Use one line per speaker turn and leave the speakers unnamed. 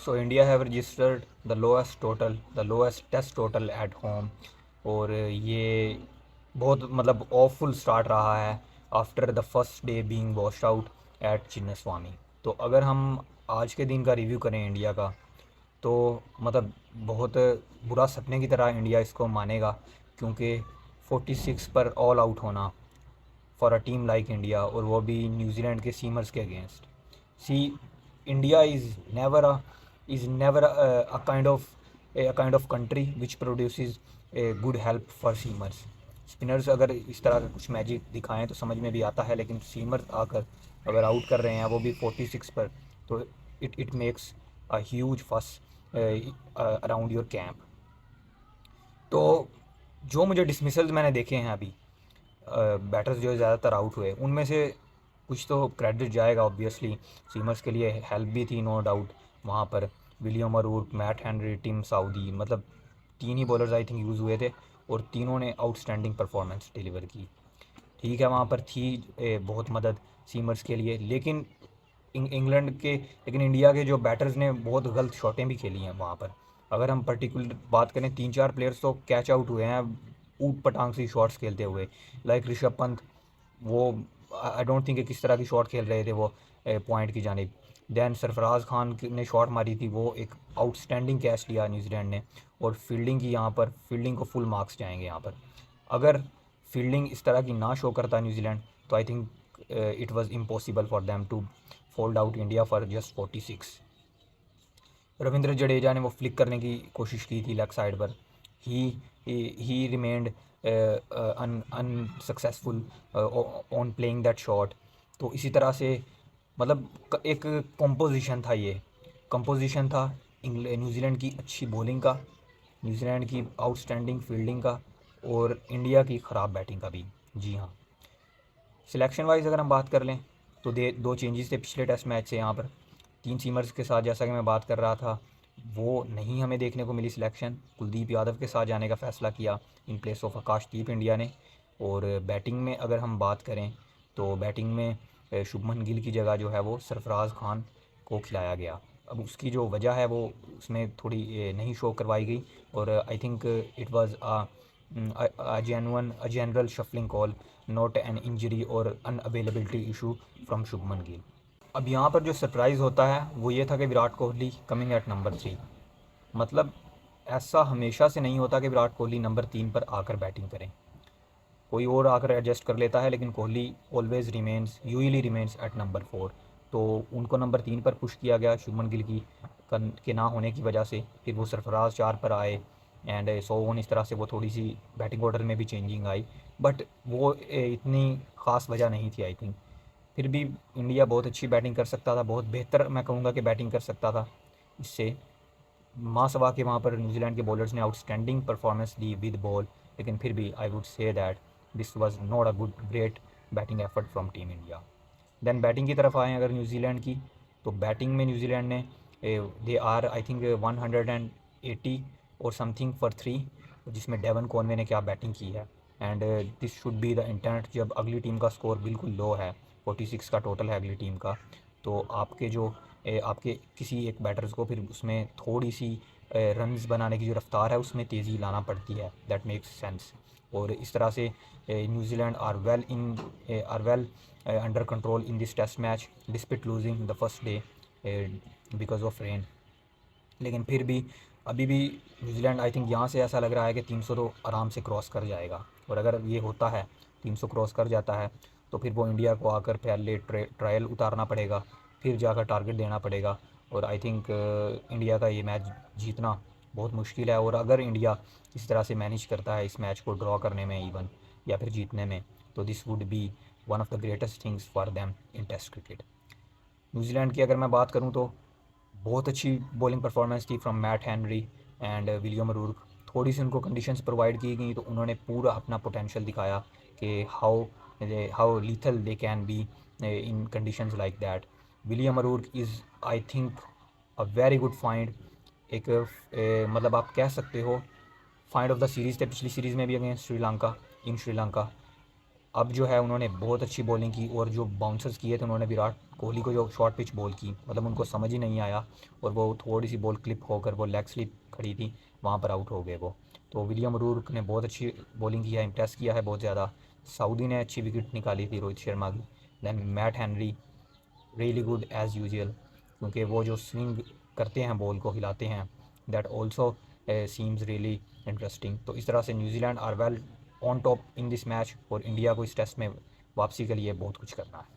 So India have registered the lowest test total at home. और ये बहुत मतलब ऑफुल स्टार्ट रहा है after the first day being washed out at Chinnaswamy. तो अगर हम आज के दिन का रिव्यू करें इंडिया का, तो मतलब बहुत बुरा सपने की तरह इंडिया इसको मानेगा, क्योंकि 46 पर ऑल आउट होना for a team like India, और वो भी न्यूजीलैंड के सीमर्स के against. See, India is never a kind of country which produces a good help for seamers. Spinners अगर इस तरह का कुछ मैजिक दिखाएं तो समझ में भी आता है, लेकिन सीमर्स आकर अगर आउट कर रहे हैं वो भी 46 पर, तो इट मेक्स अ ह्यूज फस अराउंड योर कैंप। तो जो मुझे डिसमिसल्स मैंने देखे हैं अभी, बैटर्स जो ज़्यादातर आउट हुए उनमें से कुछ तो क्रेडिट जाएगा ऑब्वियसली। सीमर्स के लिए हेल्प भी थी नो डाउट वहाँ पर। William O'Rourke, Matt Henry, Tim Southee, मतलब तीन ही बॉलर्स आई थिंक यूज़ हुए थे, और तीनों ने आउटस्टैंडिंग परफॉर्मेंस डिलीवर की। ठीक है, वहाँ पर थी बहुत मदद सीमर्स के लिए, लेकिन इंग्लैंड के लेकिन इंडिया के जो बैटर्स ने बहुत गलत शॉटें भी खेली हैं वहाँ पर। अगर हम पर्टिकुलर बात करें, तीन चार प्लेयर्स तो कैच आउट हुए हैं ऊट पटांग सी शॉट्स खेलते हुए, लाइक ऋषभ पंत। वो आई डोंट थिंक किस तरह की शॉट खेल रहे थे वो पॉइंट की जानिब। दैन सरफराज खान ने शॉट मारी थी, वो एक आउटस्टैंडिंग कैच लिया न्यूजीलैंड ने। और फील्डिंग की, यहाँ पर फील्डिंग को फुल मार्क्स जाएंगे यहाँ पर। अगर फील्डिंग इस तरह की ना शो करता न्यूजीलैंड, तो I think it was impossible for them to fold out India for just 46। Ravindra Jadeja ने वो फ्लिक करने की कोशिश की थी लेग साइड पर। He he remained unsuccessful on playing that shot. तो इसी तरह से मतलब एक कंपोजिशन था, ये कंपोजिशन था न्यूजीलैंड की अच्छी बॉलिंग का, न्यूजीलैंड की आउटस्टैंडिंग फील्डिंग का, और इंडिया की ख़राब बैटिंग का भी। जी हाँ। सिलेक्शन वाइज अगर हम बात कर लें, तो दो चेंजेस थे पिछले टेस्ट मैच से यहाँ पर। तीन सीमर्स के साथ, जैसा कि मैं बात कर रहा था, वो नहीं हमें देखने को मिली सिलेक्शन। कुलदीप यादव के साथ जाने का फ़ैसला किया in place of Akashdeep India ने। और बैटिंग में अगर हम बात करें, तो बैटिंग में शुभमन गिल की जगह जो है वो सरफराज खान को खिलाया गया। अब उसकी जो वजह है वो उसमें थोड़ी नहीं शो करवाई गई, और आई think it was a general shuffling call, not an injury or unavailability issue from Shubman Gill. अब यहाँ पर जो सरप्राइज़ होता है वो ये था कि Virat Kohli coming at number 3। मतलब ऐसा हमेशा से नहीं होता कि विराट कोहली नंबर 3 पर आकर बैटिंग करें। कोई और आकर एडजस्ट कर लेता है, लेकिन Kohli always remains usually remains at number 4। तो उनको नंबर 3 पर पुश किया गया शुभमन गिल की के ना होने की वजह से। फिर वो सरफराज 4 पर आए, एंड सो ऑन, इस तरह से वो थोड़ी सी बैटिंग ऑर्डर में भी चेंजिंग आई। बट वो इतनी ख़ास वजह नहीं थी आई थिंक। फिर भी इंडिया बहुत अच्छी बैटिंग कर सकता था, बहुत बेहतर मैं कहूँगा कि बैटिंग कर सकता था इससे। मासवा के वहाँ पर न्यूजीलैंड के बॉलर्स ने आउटस्टैंडिंग परफॉर्मेंस दी विद बॉल, लेकिन फिर भी I would say that this was not a good great batting effort from team India. Then batting की तरफ आएँ अगर न्यूजीलैंड की, तो बैटिंग में न्यूजीलैंड ने दे आर आई थिंक 180 और समथिंग फॉर 3, जिसमें डेवन कॉनवे ने क्या बैटिंग की है। And this should be the intent. जब अगली टीम का स्कोर बिल्कुल लो है, 46 का टोटल है अगली टीम का, तो आपके जो आपके किसी एक बैटर्स को फिर उसमें थोड़ी सी रन्स बनाने की जो रफ्तार है उसमें तेज़ी लाना पड़ती है। That makes sense. और इस तरह से New Zealand are well under control in this test match despite losing the first day because of rain. लेकिन फिर भी अभी भी न्यूजीलैंड आई थिंक यहाँ से ऐसा लग रहा है कि 300 तो आराम से क्रॉस कर जाएगा। और अगर ये होता है, 300 क्रॉस कर जाता है, तो फिर वो इंडिया को आकर पहले ट्रायल उतारना पड़ेगा, फिर जाकर टारगेट देना पड़ेगा। और आई थिंक इंडिया का ये मैच जीतना बहुत मुश्किल है। और अगर इंडिया इस तरह से मैनेज करता है इस मैच को ड्रॉ करने में इवन, या फिर जीतने में, तो this would be one of the greatest things for them in test cricket. New Zealand की अगर मैं बात करूँ, तो बहुत अच्छी बॉलिंग परफॉर्मेंस थी from Matt Henry and William Rourke. थोड़ी सी उनको कंडीशंस प्रोवाइड की गई, तो उन्होंने पूरा अपना पोटेंशियल दिखाया कि how lethal they can be in conditions like that. William Rourke is I think a very good find. एक मतलब आप कह सकते हो फाइंड ऑफ द सीरीज़ थे पिछली सीरीज़ में भी अगेंस्ट श्रीलंका, इन श्रीलंका। अब जो है उन्होंने बहुत अच्छी बॉलिंग की, और जो बाउंसर्स किए थे उन्होंने विराट कोहली को जो शॉर्ट पिच बॉल की, मतलब उनको समझ ही नहीं आया और वो थोड़ी सी बॉल क्लिप होकर वो लेग स्लिप खड़ी थी, वहाँ पर आउट हो गए वो। तो विलियम रूर्क ने बहुत अच्छी बॉलिंग किया है, इम्प्रेस किया है बहुत ज़्यादा। सऊदी ने अच्छी विकेट निकाली थी रोहित शर्मा की। Then Matt Henry really good as usual, क्योंकि वो जो स्विंग करते हैं, बॉल को हिलाते हैं, that also seems really interesting. तो इस तरह से New Zealand are well on top in this match, और इंडिया को इस टेस्ट में वापसी के लिए बहुत कुछ करना है।